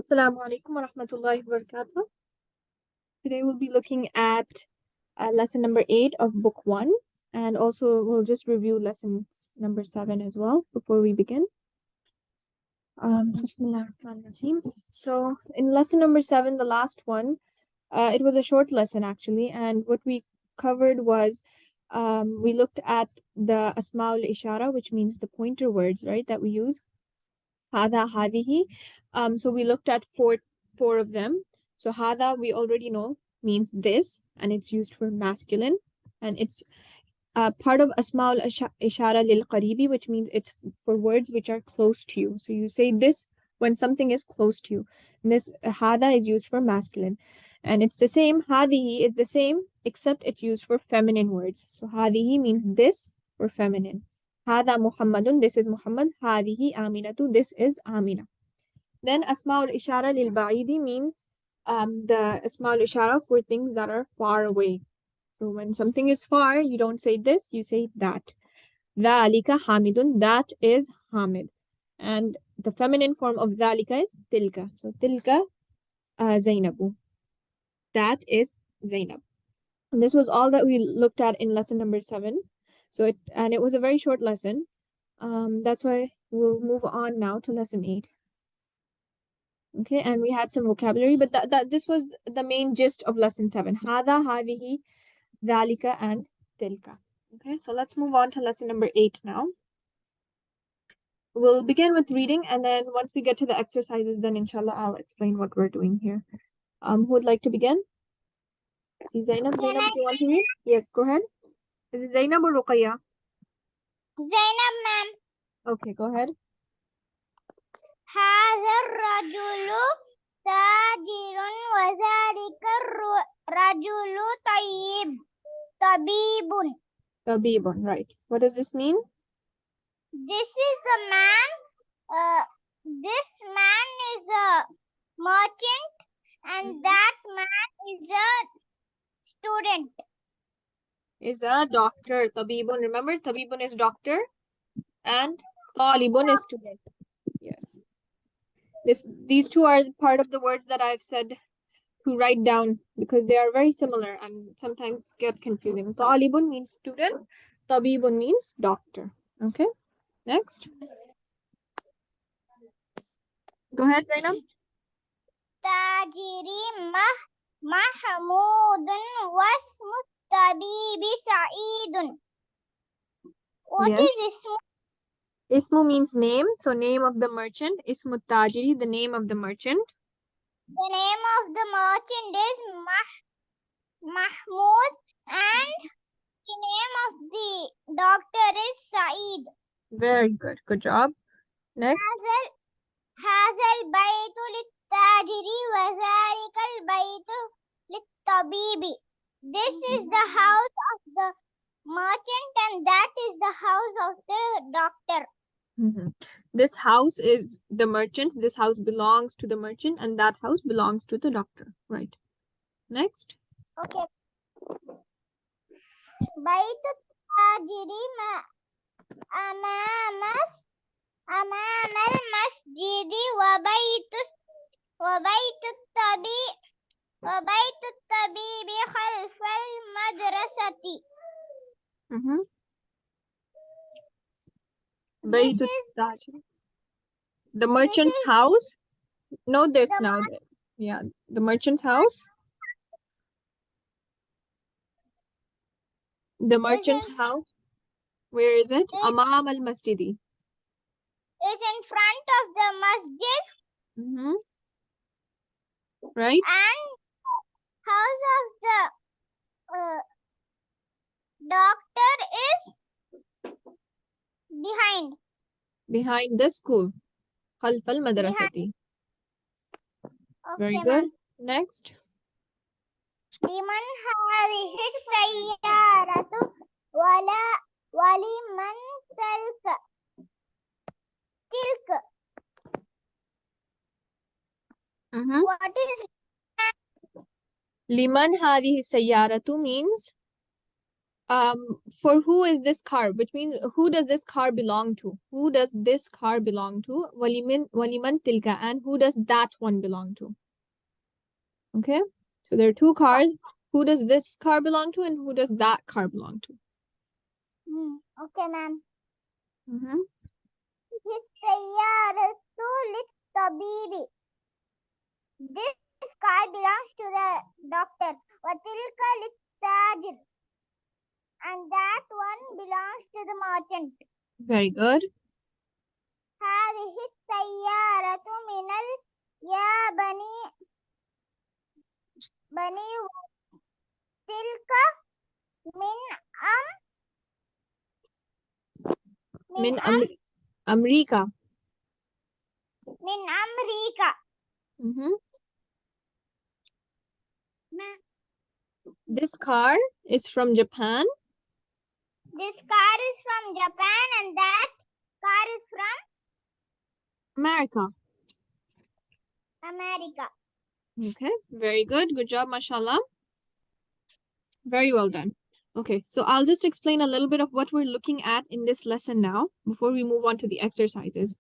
Assalamu alaikum wa rahmatullahi wa barakatuh. Today we'll be looking at lesson number 8 of book 1, and also we'll just review lessons number 7 as well before we begin. Bismillahirrahmanirrahim. So in lesson number 7, the last one, it was a short lesson actually, and what we covered was we looked at the Asma'ul Ishaarah, which means the pointer words, right, that we use. Hada, hadihi. So we looked at four of them. So hada, we already know, means this, and it's used for masculine, and it's part of Asma'ul Ishara lil Qaribi, which means it's for words which are close to you. So you say this when something is close to you. And this hada is used for masculine. And it's the same, hadihi is the same, except it's used for feminine words. So hadihi means this for feminine. Hada Muhammadun, this is Muhammad. Hadihi Aminatu, this is Amina. Then Asma'ul Ishara lil Ba'idi means the Asma'ul Ishara for things that are far away. So when something is far, you don't say this, you say that. Dhalika Hamidun, that is Hamid. And the feminine form of Dhalika is Tilka. So Tilka Zainabu. That is Zainab. And this was all that we looked at in lesson number 7. So it was a very short lesson. That's why we'll move on now to lesson 8. Okay, and we had some vocabulary, but this was the main gist of lesson 7. Hada, hadihi, dhalika, and tilka. Okay, so let's move on to lesson number 8 now. We'll begin with reading, and then once we get to the exercises, then inshallah I'll explain what we're doing here. Who would like to begin? See Zainab. Zainab, do you want to read? Yes, go ahead. Is it Zainab or Ruqayya? Zainab, ma'am. Okay, go ahead. هذا الرجل تاجر وذلك الرجل طبيب. Tabibun, right. What does this mean? This is the man. This man is a merchant, and that man is a student. Is a doctor. Tabibun. Remember, tabibun is doctor, and talibun is student. Yes. These two are part of the words that I've said to write down because they are very similar and sometimes get confusing. Talibun means student. Tabibun means doctor. Okay. Next. Go ahead, Zainab. تاجري محمود واسم الطبيب سعيد. What Yes. is Ismul? Ismu means name. So name of the merchant. Ismu tajiri, the name of the merchant. The name of the merchant is Mahmoud, and the name of the doctor is Saeed. Very good. Good job. Next. هذا البيت للتاجر وذلك البيت للطبيب. This is the house of the merchant, and that is the house of the doctor. This house is the merchant's. This house belongs to the merchant, and that house belongs to the doctor. Right. Next. Okay. بيت التاجر أمام المسجد وبيت الطبيب خلف المدرسة. The merchant's house. Know this now. Yeah, the merchant's house. The merchant's house. Where is it? Amam al-Masjidi. It's in front of the masjid. Right. And house of the doctor is behind. Behind the school. Khalf al-Madrasati. Very good. Next. لمن هذه السيارة ولمن تلك. What is Liman hadihi sayyaratu means For who is this car, which means who does this car belong to? Who does this car belong to? Waliman tilka, and who does that one belong to? Okay, so there are two cars. Who does this car belong to, and who does that car belong to? Okay, ma'am. Mm-hmm. Ishaaratu lit-tabibi. This car belongs to the doctor. Watilka lit-tajir. And that one belongs to the merchant. Very good. هذه السيارة من يا بني تلك من America. من أمريكا. Mm-hmm. This car is from Japan. This car is from Japan and that car is from America. America. Okay, very good. Good job, mashallah. Very well done. Okay, so I'll just explain a little bit of what we're looking at in this lesson now before we move on to the exercises.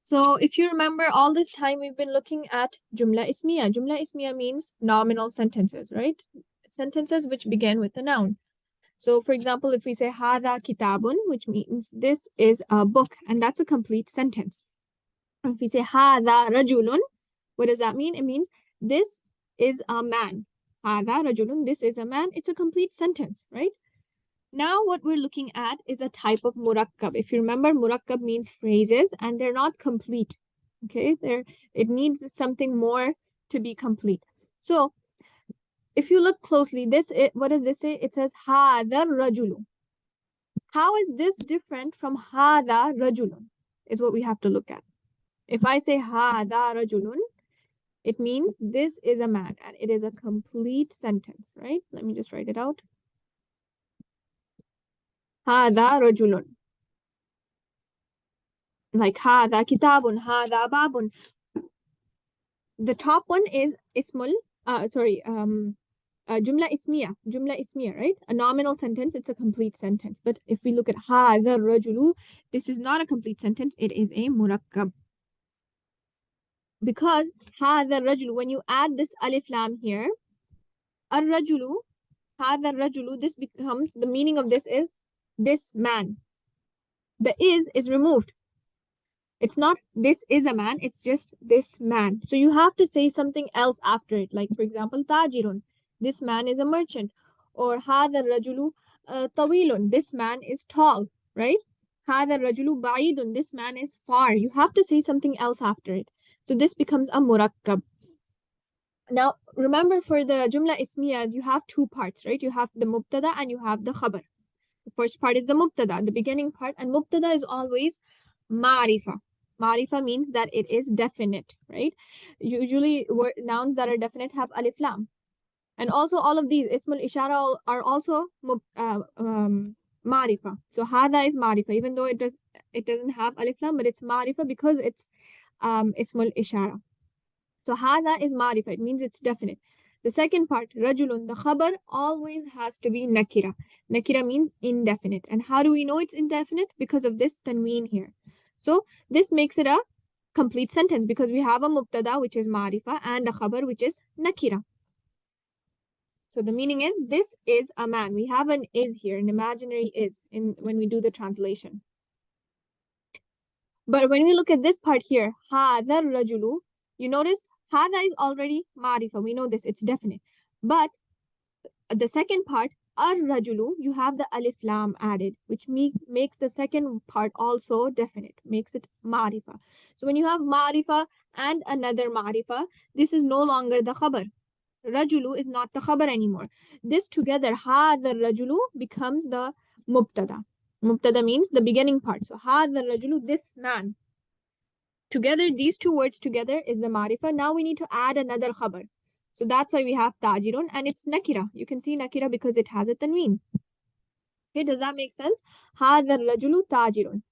So if you remember, all this time we've been looking at Jumlah Ismiyah. Jumlah Ismiyah means nominal sentences, right? Sentences which begin with a noun. So for example, if we say Hada kitabun, which means this is a book, and that's a complete sentence. If we say Hada rajulun, what does that mean? It means this is a man. Hada rajulun, this is a man. It's a complete sentence, right? Now what we're looking at is a type of Murakkab. If you remember, Murakkab means phrases and they're not complete. Okay, it needs something more to be complete. So if you look closely, what does this say? It says Hada rajulu. How is this different from Hada rajulun? Is what we have to look at. If I say Hada rajulun, it means this is a man, and it is a complete sentence, right? Let me just write it out. Hada rajulun. Like Hada kitabun, Hada babun. The top one is Ismul, Jumlah Ismiyah, right? A nominal sentence, it's a complete sentence. But if we look at Hada rajulu, this is not a complete sentence, it is a Murakkab. Because Hada rajulu, when you add this alif lam here, ar-rajulu, Hada rajulu, this becomes, the meaning of this is this man. The is removed. It's not this is a man, it's just this man. So you have to say something else after it. Like for example, tajirun, this man is a merchant. Or hada rajulu tawilun, this man is tall, right? Hada rajulu ba'idun, this man is far. You have to say something else after it. So this becomes a murakkab. Now remember, for the Jumla Ismiyah, you have two parts, right? You have the mubtada and you have the khabar. The first part is the mubtada, the beginning part, and mubtada is always ma'rifa. Ma'rifa means that it is definite, right? Usually nouns that are definite have alif lam. And also all of these Ismul Ishaarah are also ma'rifa. So hada is ma'rifa, even though it doesn't have alif lam, but it's ma'rifa because it's Ismul Ishaarah. So hada is ma'rifa, it means it's definite. The second part, rajulun, the khabar always has to be nakira. Nakira means indefinite. And how do we know it's indefinite? Because of this tanween here. So this makes it a complete sentence because we have a mubtada, which is ma'rifa, and a khabar, which is nakira. So the meaning is, this is a man. We have an is here, an imaginary is, when we do the translation. But when we look at this part here, hadha rajulu, you notice hada is already ma'rifa. We know this, it's definite. But the second part, ar-rajulu, you have the alif lam added, which makes the second part also definite, makes it ma'rifa. So when you have ma'rifa and another ma'rifa, this is no longer the khabar. Rajulu is not the khabar anymore. This together, hadha rajulu, becomes the mubtada. Mubtada means the beginning part. So hadha rajulu, this man. Together, these two words together is the ma'rifa. Now we need to add another khabar. So that's why we have tajirun, and it's nakira. You can see nakira because it has a tanween. Okay, does that make sense? Hadha rajulu tajirun.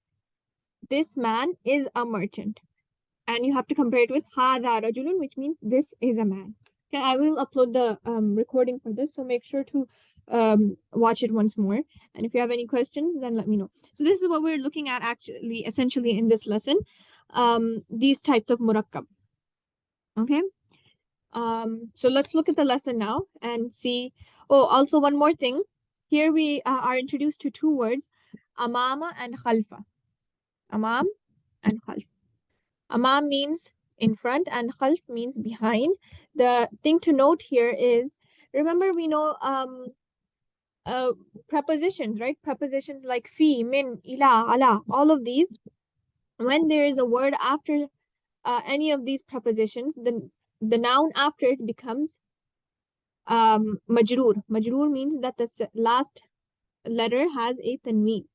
This man is a merchant. And you have to compare it with hadha rajulun, which means this is a man. Okay, I will upload the recording for this, so make sure to watch it once more. And if you have any questions, then let me know. So this is what we're looking at actually, essentially in this lesson. These types of murakkab. Okay. So let's look at the lesson now and see. Oh, also one more thing. Here we are introduced to two words, amama and khalfa. Amam and khalf. Amam means in front and khalf means behind. The thing to note here is, remember we know prepositions, right? Prepositions like fi, min, ila, ala, all of these. When there is a word after any of these prepositions, then the noun after it becomes majroor. Majroor means that the last letter has a tanween.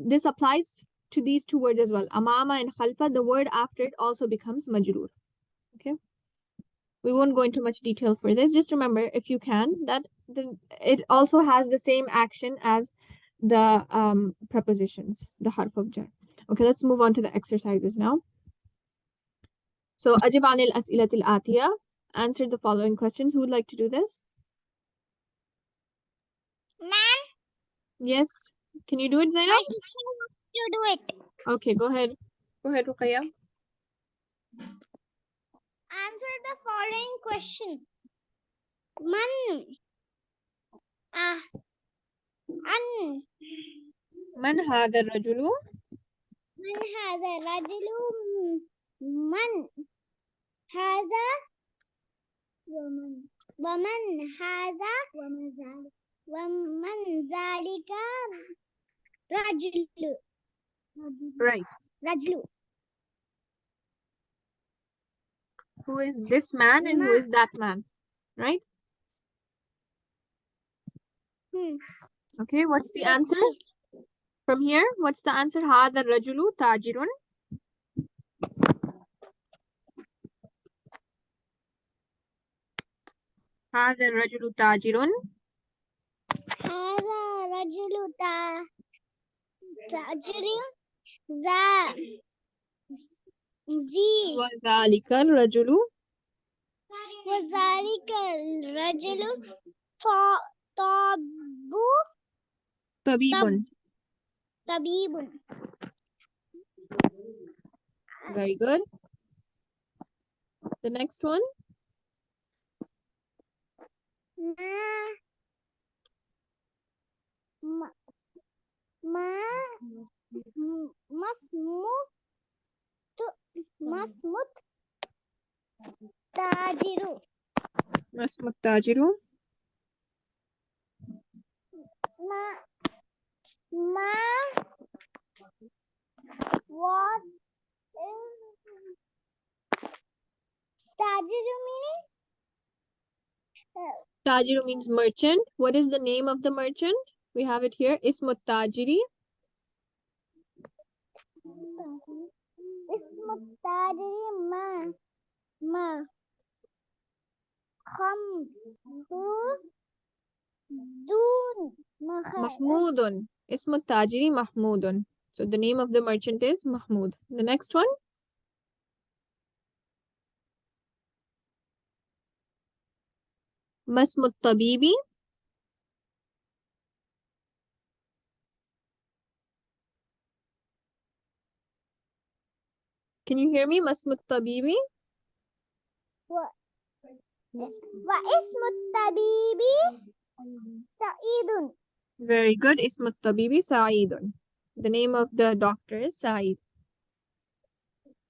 This applies to these two words as well. Amama and khalfa, the word after it also becomes majroor. Okay. We won't go into much detail for this. Just remember, if you can, that it also has the same action as the prepositions, the harf of jar. Okay, let's move on to the exercises now. So, ajib anil as'ilatil atiya. Answer the following questions. Who would like to do this? Ma'am, Yes. Can you do it, Zainab? my sister wants to do it. Okay, go ahead. Go ahead, Ruqayya. Answer the following questions. Man. An. Man hadha rajulu? Man hadha rajulu. Man hadha. Waman hadha. Waman zalika rajulu. Right. Rajulu. Who is this man and who is that man? Right? Okay, what's the answer? From here, what's the answer? Hadha rajulu tajirun. Hadha rajulu tajirun. هذا رجل تاجر زي وذلك الرجل وذلك الرجل طبيب. طبيب. Very good. The next one. مسموت تاجر. ما اسم التاجر؟ ما what is تاجر meaning? Tajiru means merchant. What is the name of the merchant? We have it here. Ismut tajiri. اسم التاجر ما Mahmudun. Ismut tajiri Mahmudun. So the name of the merchant is Mahmud. The next one. Masmut tabibi. Can you hear me? Masmut tabibi. واسم الطبيب سعيد. Very good. Ismut tabibi Sa'idun. The name of the doctor is Sa'id.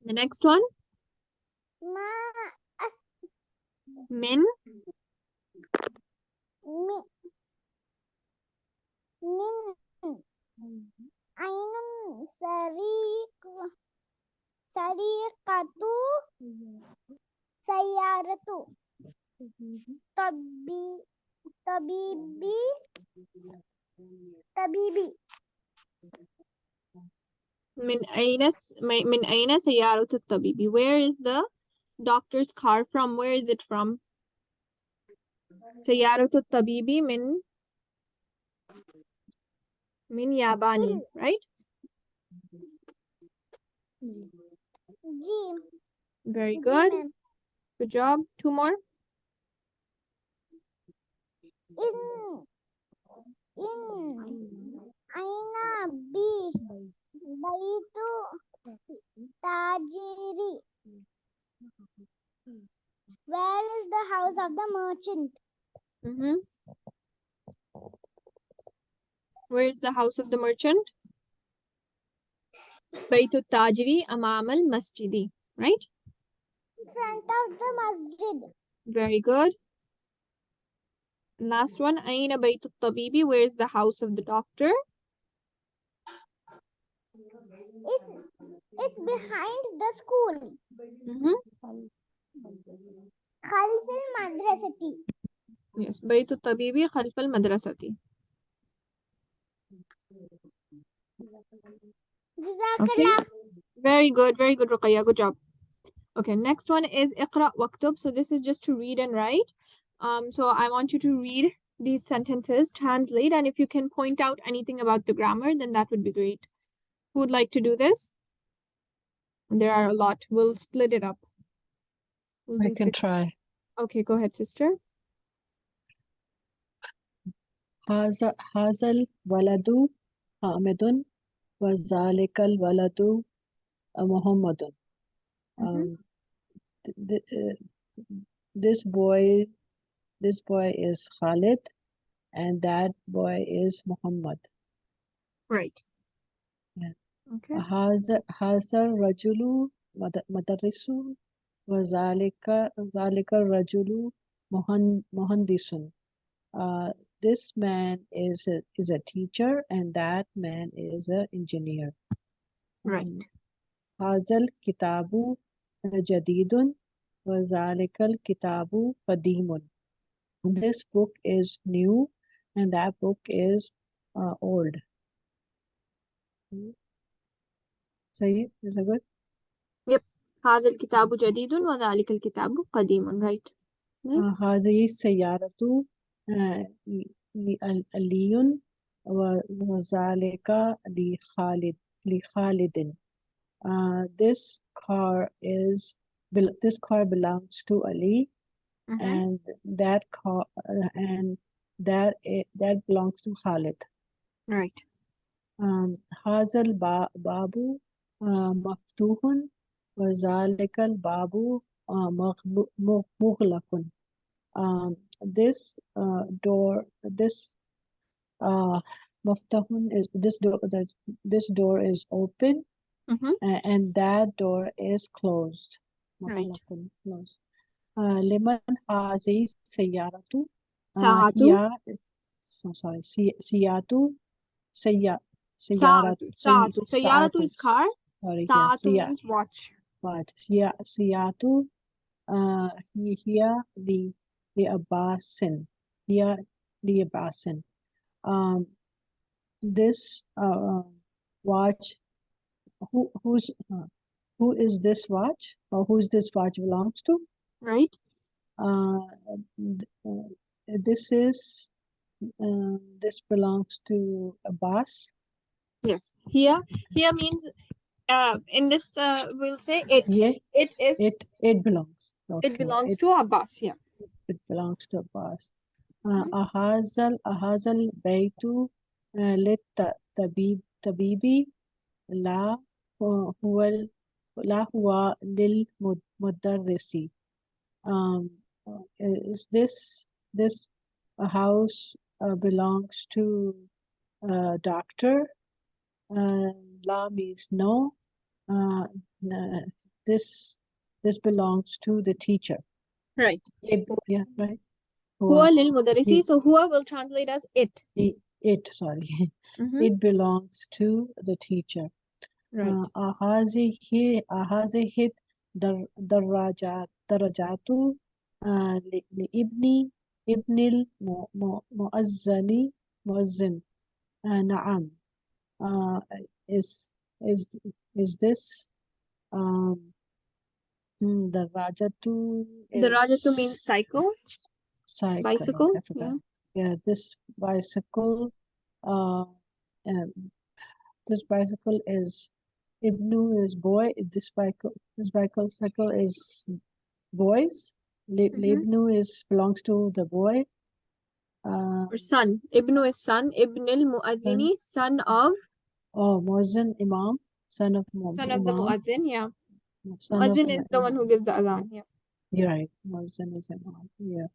The next one. Min. من عين سريقة سيارة طبيبي. من أين سيارة الطبيب? Where is the doctor's car from? Where is it from? سيارة الطبيب من ياباني, right? جيم. Very good. Good job. Two more. Aina bi baitu tajiri. Where is the house of the merchant? Where is the house of the merchant? Baytu Tajri Amam al Masjidi, right? In front of the masjid. Very good. Last one, Aina Baytu Tabibi, where is the house of the doctor? It's behind the school. Khalf al-madrasati. Yes, Baytu Tabibi Khalf al Madrasati. Jazakallah. Very good, Ruqayya. Good job. Okay, next one is Iqra Waktub. So this is just to read and write. So I want you to read these sentences, translate, and if you can point out anything about the grammar, then that would be great. Who would like to do this? There are a lot. We'll split it up. I can try. Okay, go ahead, sister. Hazal waladu Hamidun wazalika waladu Muhammadun. This boy is Khalid, and that boy is Muhammad. Right. Yeah. Okay. Hazar rajulu madarrisu wazalika rajulu muhandisun. This man is a teacher, and that man is an engineer. Right. Hazal kitabu jadidun wazalikal kitabu qadimun. This book is new, and that book is old. Say, is that good? Yep. هذا الكتاب جديد وذلك الكتاب قديم. Right. Next. هذه السيارة لعلي وذلك لخالد. This car belongs to Ali, and that car that belongs to Khalid. Right. هذا الباب مفتوح وذلك الباب مغلق. This door is open, and that door is closed. Right. Closed. لمن هذه السيارة؟ ساعة. سيارة is car. Sorry, ساعة means watch. سيارة هي لأباسن. This watch, who is this watch, or who's this watch belongs to? Right. This belongs to Abbas. Yes. Here means in this we'll say it. Yeah. It belongs. Okay. It belongs to Abbas. Yeah. It belongs to Abbas. أهذا البيت للطبيب لا هو للمدرس. Is this house belongs to a doctor? La means no. This belongs to the teacher. Right. Yeah, right. هو للمدرس. So هو will translate as it. Sorry. It belongs to the teacher. Right. هذه درجات لابن المؤذن. نعم. Is this درجة درجة means cycle. Bicycle. Yeah, this bicycle. This bicycle is Ibnu is boy. This bicycle is boys. Ibnu belongs to the boy. Or son. Ibnu is son. Ibn al-Mu'adhini, son of Muazzin, Imam, son of son of the Imam, Mu'adhin, yeah. son of Mu'adhin is the one who gives the adhan, yeah. You're right. Muazzin is Imam. Yeah.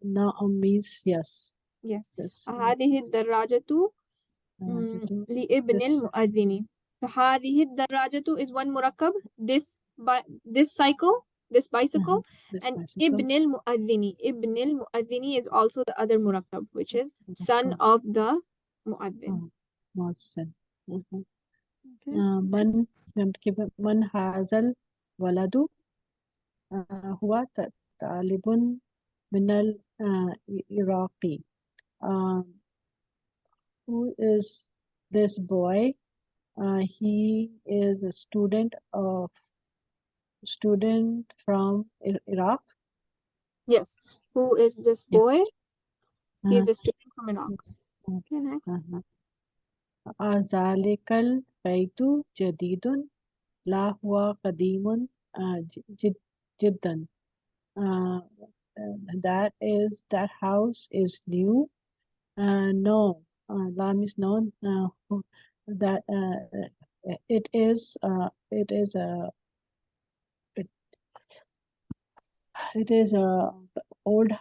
Na'am means yes. Yes. This. هذه الدراجة لابن This. المؤذن. So هذه الدراجة is one murakkab. This cycle, this bicycle, This and bicycle. ibn al-mu'adhini. Ibn al-mu'adhini is also the other murakkab, which is son of the mu'adhin. Muazzin. Okay. من هذا الولد هو طالب من العراق. Who is this boy? He is a student from Iraq. Yes. Who is this boy? He is a student from Iraq. Okay, next. ذلك البيت جديد لا هو قديم جدا. That house is new. No, lam is no. That it is a old.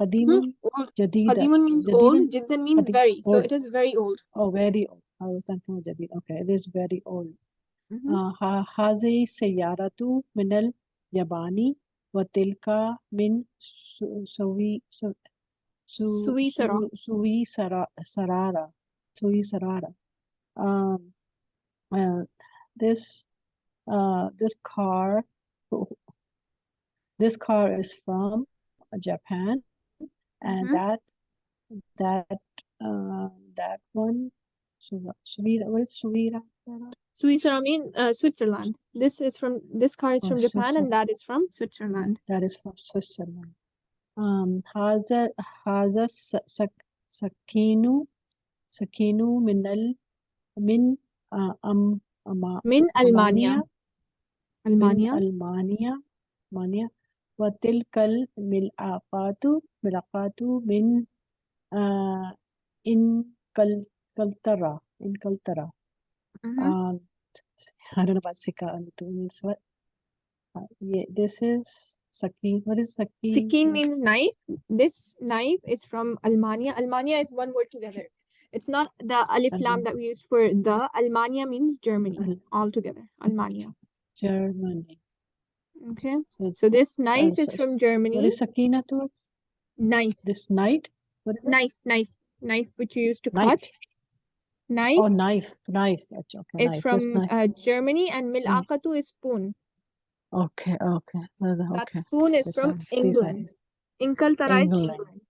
قديم جديد. قديم means old. جدا means very. So old. it is very old. Oh, very old. I was thinking of جديد. Okay, it is very old. هذه السيارة من اليابان وتلك من سويسرا. This car is from Japan, and that one, what is Switzerland. This car is from Japan, and that is from Switzerland. That is from Switzerland. هذا سكين من ألمانيا. وتلك الملعقات من إنجلترا. I don't know about Sika means what. This is Sakin. What is Sakin? Sakin means knife. This knife is from Almania. Almania is one word together. It's not the alif lam that we use for the. Almania means Germany altogether. Almania. Germany. Okay. So this knife is from Germany. What is Sakina towards? Knife. This knife? What is it? Knife which you use to cut. Knife. Oh, knife. Okay, is from Germany, and mil'aqatu is spoon. Okay. That spoon is from England. Inkaltara is England.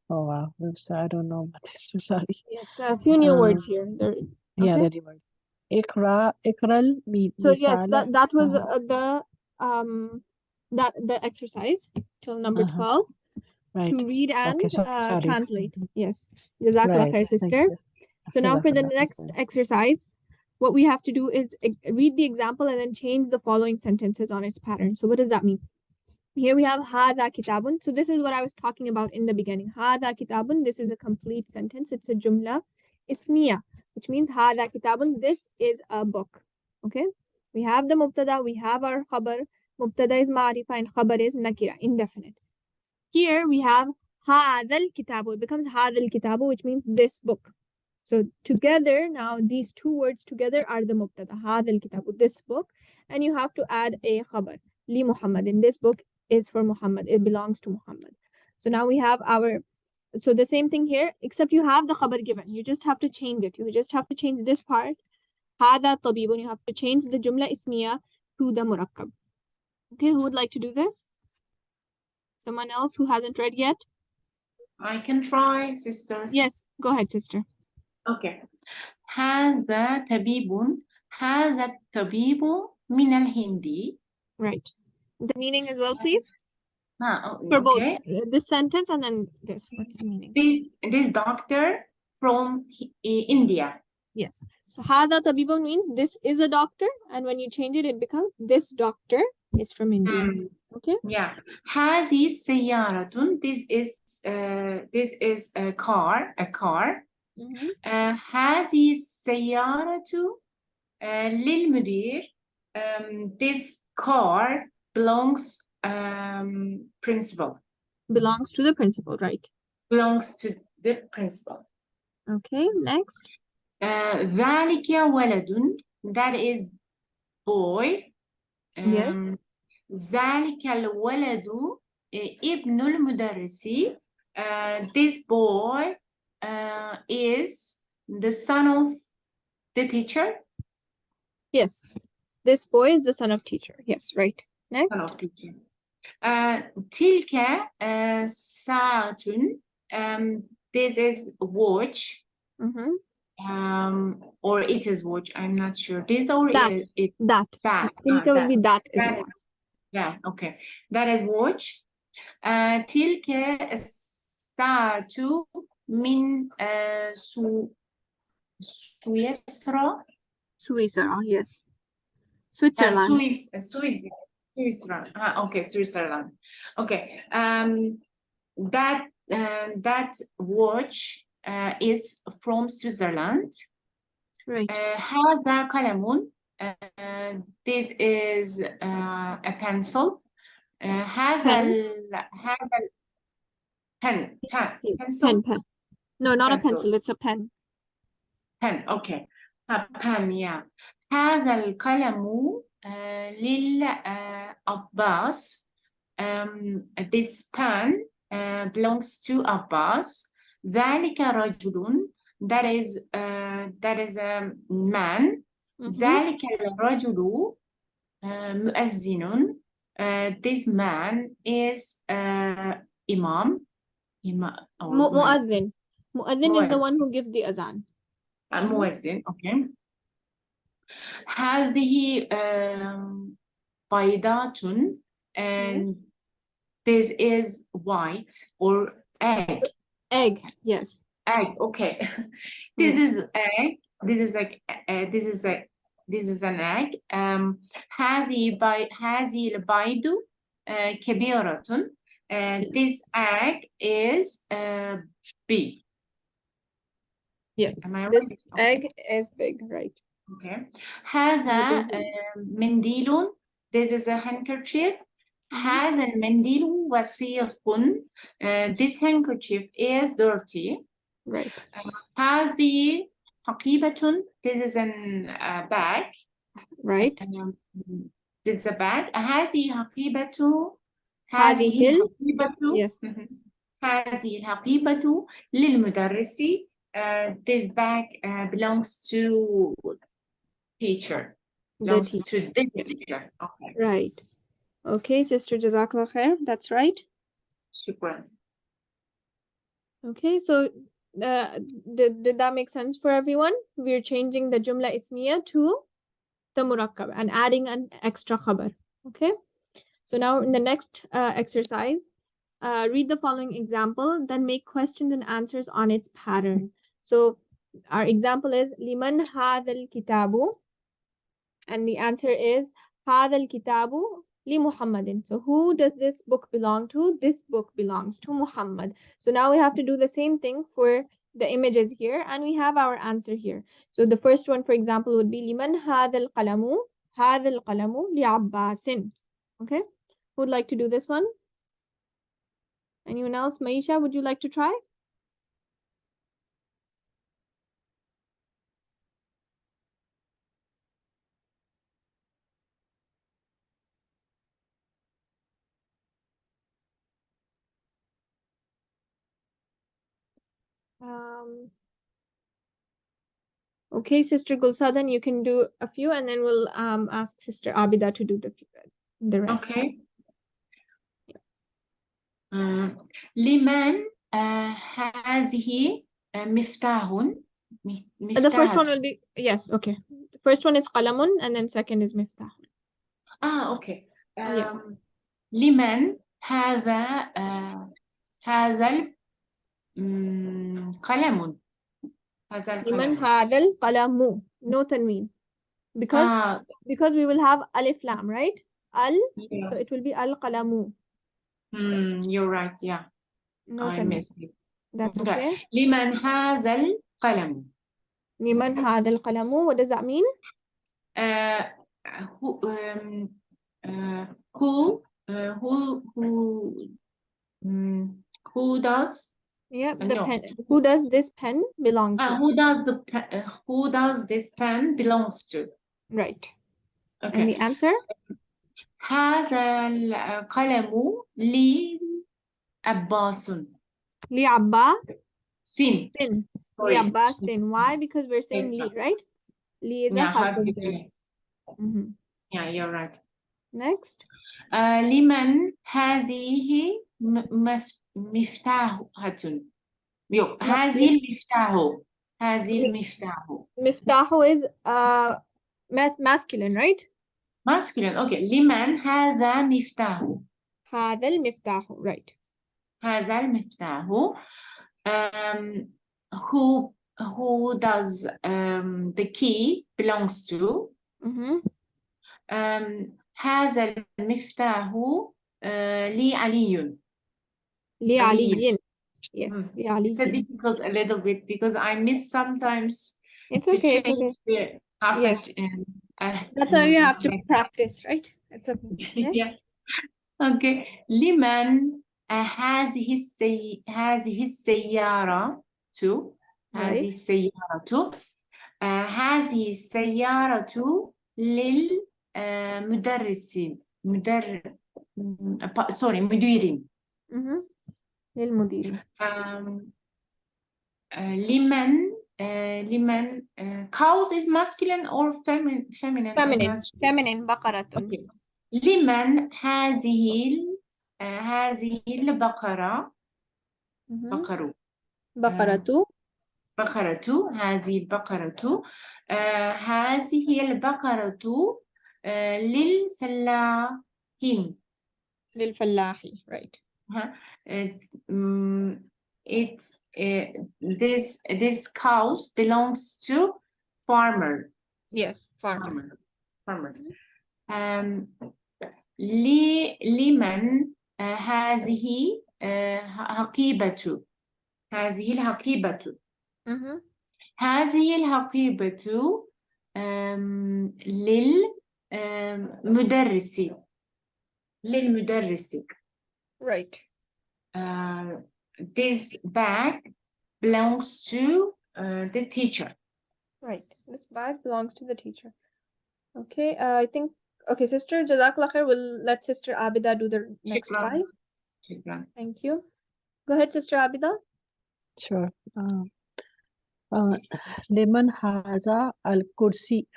Oh wow, I don't know about this. I'm sorry. Yes, a few new words here. Yeah, very word. Ikral. So yes, that was the exercise till number 12. Right. To read and sorry. translate. Yes. Jazakallah khair, sister. So now for the next exercise, what we have to do is read the example and then change the following sentences on its pattern. So what does that mean? Here we have Hada kitabun. So this is what I was talking about in the beginning. Hada kitabun. This is a complete sentence. It's a Jumlah Ismiyah, which means Hada kitabun. This is a book. Okay. We have the mubtada. We have our khabar. Mubtada is ma'rifa and khabar is nakira, indefinite. Here we have Hadal kitabu. It becomes Hadal kitabu, which means this book. So together, now these two words together are the mubtada. Hadal kitabu, this book. And you have to add a khabar. Li Muhammad. In this book is for Muhammad. It belongs to Muhammad. So now we have so the same thing here, except you have the khabar given. You just have to change it. You just have to change this part. Hada tabibun. You have to change the Jumlah Ismiyah to the Murakkab. Okay, who would like to do this? Someone else who hasn't read yet? I can try, sister. Yes, go ahead, sister. Okay. هذا الطبيب من الهند. Right. The meaning as well, please. For both. This sentence and then this. What's the meaning? This doctor from India. Yes. So هذا طبيب means this is a doctor, and when you change it, it becomes this doctor is from India. Okay. Yeah. هذه سيارة. This is a car. Mhm. هذه السيارة للمدير. This car belongs principal. Belongs to the principal, right? Belongs to the principal. Okay. Next. ذلك ولد. That is boy. Yes. ذلك الولد ابن المدرس. This boy is the son of the teacher. Yes. This boy is the son of teacher. Yes, right. Son Next. of teacher. تلك ساعة. This is watch. Mm-hmm. Or it is watch. I'm not sure. This or That. it. That. That. Tilka will be that is a That. watch. Yeah. Okay. That is watch. تلك الساعة من سويسرا. Suiza. Yes. Switzerland. Switzerland. Okay, Switzerland. Okay. That watch is from Switzerland. Right. هذا قلم. This is a pencil. هذا pen. Yes. Pencil. Pen. No, not a pencil. Pencils. It's a pen. pen. Okay. pen. Yeah. هذا القلم للعباس. This pen belongs to Abbas. ذلك رجل. That is a man. Mhm. ذلك الرجل مؤذن. This man is imam. Or Mu'adhin. Mu'adhin is the Mu'adhin. one who gives the azan. مؤذن. Okay. هذه بيضات. And Yes. this is white or egg. Egg. Yes. Egg. Okay. This Yes. is egg. This is an egg. هذه البيض كبيرة. Yes. This egg is big. Yes. Am I This right? Okay. egg is big, right? Okay. هذا Mhm. منديل. This is a handkerchief. هذا المنديل وسيخ. This handkerchief is dirty. Right. هذه حقيبة. This is a bag. Right. This is a bag. هذه حقيبة. هذه الحقيبة. Yes. هذه الحقيبة للمدرس. This bag belongs to teacher. Belongs teacher. to the Yes. teacher. Okay. Right. Okay, sister, Jazakallah khair. That's right. Shukran. Okay, so did that make sense for everyone? We're changing the Jumlah Ismiyah to the Murakkab and adding an extra khabar. Okay, so now in the next exercise, read the following example, then make questions and answers on its pattern. So our example is Liman hadal kitabu, and the answer is hadal kitabu li Muhammadin. So who does this book belong to? This book belongs to Muhammad. So now we have to do the same thing for the images here, and we have our answer here. So the first one, for example, would be Liman hadal qalamu li Abbasin. Okay, who would like to do this one? Anyone else? Maisha, would you like to try? Okay, Sister Gulsadan, you can do a few, and then we'll ask Sister Abida to do the rest. Okay. لمن هذه مفتاح. The first one will be, yes, okay. The first one is qalamun, and then second is miftah. Okay. Yeah. لمن هذا قلم. هذا لمن القلم. هذا القلم. No tanween. Because we will have alif lam, right? So Yeah. it will be al-qalamu. You're right. Yeah, No I tanween. missed it. That's Okay. okay. لمن هذا القلم. لمن هذا القلم. What does that mean? Who who who does Yeah, the no pen. Who does this pen belong to? who does this pen belongs to? Right. And Okay. the answer? هذا القلم لي عباس. لعبا sin. sin. Sorry. لعبا sin. Why? Because we're saying Yes, li, right? Li is a yeah, harf harf of of jar. jar. Yeah, you're right. Next. لمن هذه مفتاحة. يو هذه المفتاح. هذه المفتاح. Miftahu is masculine, right? masculine. Okay. لمن هذا مفتاح. هذا المفتاح, right. هذا المفتاح. Who does the key belongs to? هذا المفتاح لعلي. لعلي. Yes, It's لعلي. difficult a little bit because I miss sometimes It's to okay, it's change okay. the half Yes. and That's why you have to practice, right? It's okay. yeah. Next. Okay. لمن هذه السيارة هذه Right. السيارة هذه السيارة للمدرسين مديرين. للمدير. لمن cows is masculine or feminine? I'm not Feminine. sure. Feminine. بقرة. Okay. لمن هذه البقرة بقرة هذه البقرة هذه البقرة للفلاحين. للفلاحي. Right. This cows belongs to farmer. Yes, farmer. لمن هذه حقيبة. هذه الحقيبة. هذه الحقيبة للمدرس. Right. This bag belongs to the teacher. Right. This bag belongs to the teacher. Okay. I think. Okay, sister Jazakallah khair. We'll let sister Abida do the next Shukran. 5. Shukran. Thank you. Go ahead, sister Abida. Sure. لمن هذا الكرسي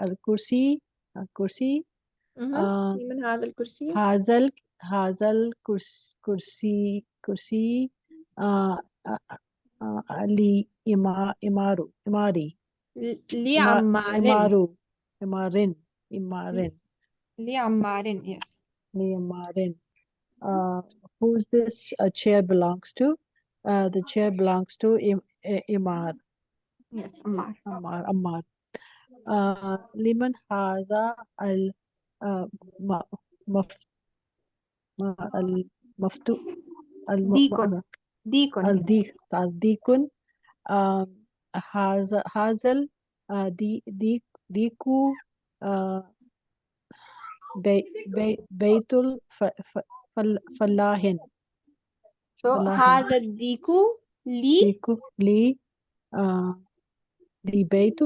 من هذا الكرسي. هذا الكرسي إماري لعمار. Yes. Who's this chair belongs to? The chair belongs to Imar. Yes, Ammar. Ammar. لمن هذا الديكن هذا ديكو بيت الفلاحين. So هذا الديكو لي بيت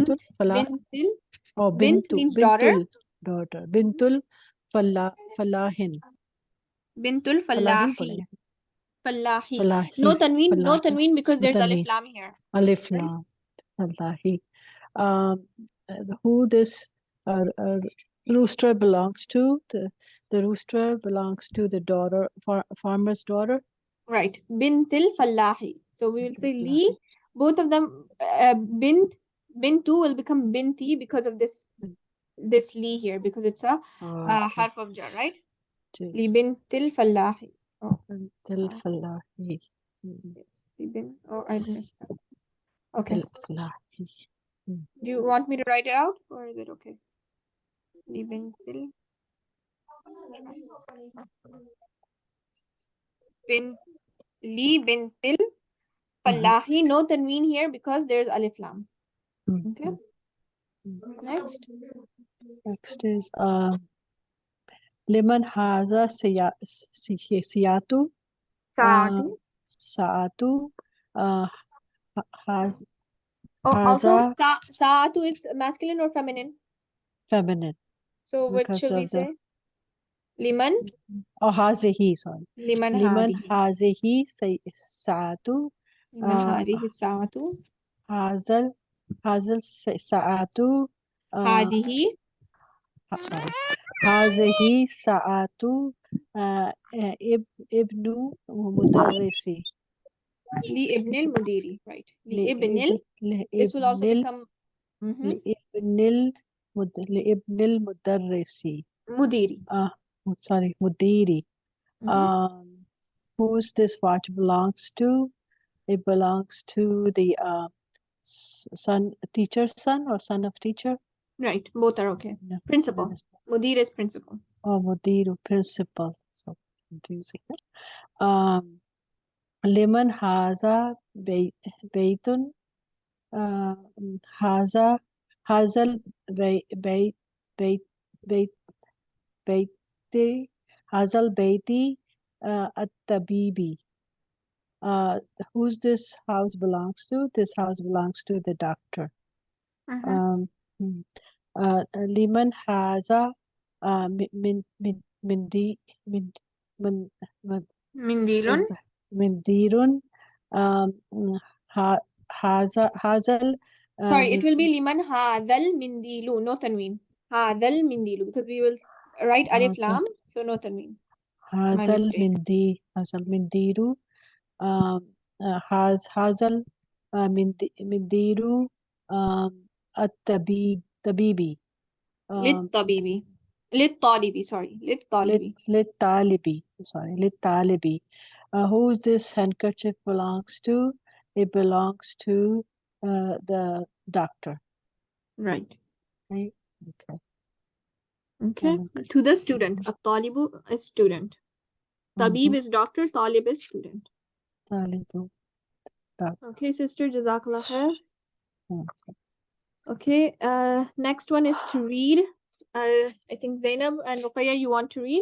الفلاح. بنت means daughter. بنت الفلاحين. بنت الفلاحي. فلاحي. No tanween because there's alif lam here. Alif lam. Fallahi. Who this rooster belongs to? The rooster belongs to the daughter, farmer's daughter. Right. Bint al-fallahi. So we will say li. Both of them, bintu will become binti because of this li here, because it's a harf of jar, right? Li bint al-fallahi. Bint al-fallahi. Oh, I missed that. Okay. Ilaih. Do you want me to write it out or is it okay? Bintil Fallahi. No tanween here because there's alif lam. Okay. Next. Next is liman haza siyatu Saatu. saatu has Also, haza saatu is masculine or feminine? feminine So what because should we of the say? Liman? hazihi, sorry. Liman Liman hadihi. hazihi saatu Liman hadihi saatu. hazal saatu Hadihi. sorry. Hazihi saatu ibnu mudarrisi. Li ibnil mudiri. Right. Li ibnil. لابن This will also become لابن المدرس mudiri. sorry مديري who's this watch belongs to? It belongs to the teacher's son or son of teacher. Right. Both are okay. No, Principal. Mudir is principal. مدير principal. So confusing. لمن هذا بيت هذا البيت بيت بيت بيت هذا البيت الطبيبي. Who's this house belongs to? This house belongs to the doctor. لمن هذا Mindilun. مندير هذا Sorry, it will be liman hadal mindilu, no tanween. Hadal mindilu, because we will write alif lam, so no tanween. هذا المندير هذا المندير طبيبي للطبيبي. للطالبي, sorry. للطالبي. للطالبي. Who this handkerchief belongs to? It belongs to the doctor. Right. Right? Okay. Okay. To the student. At-talibu is student. Tabib is doctor, talib is student. Talibu. Okay, sister, jazakallah khair. Okay, next one is to read. I think Zainab and Ruqayya, you want to read?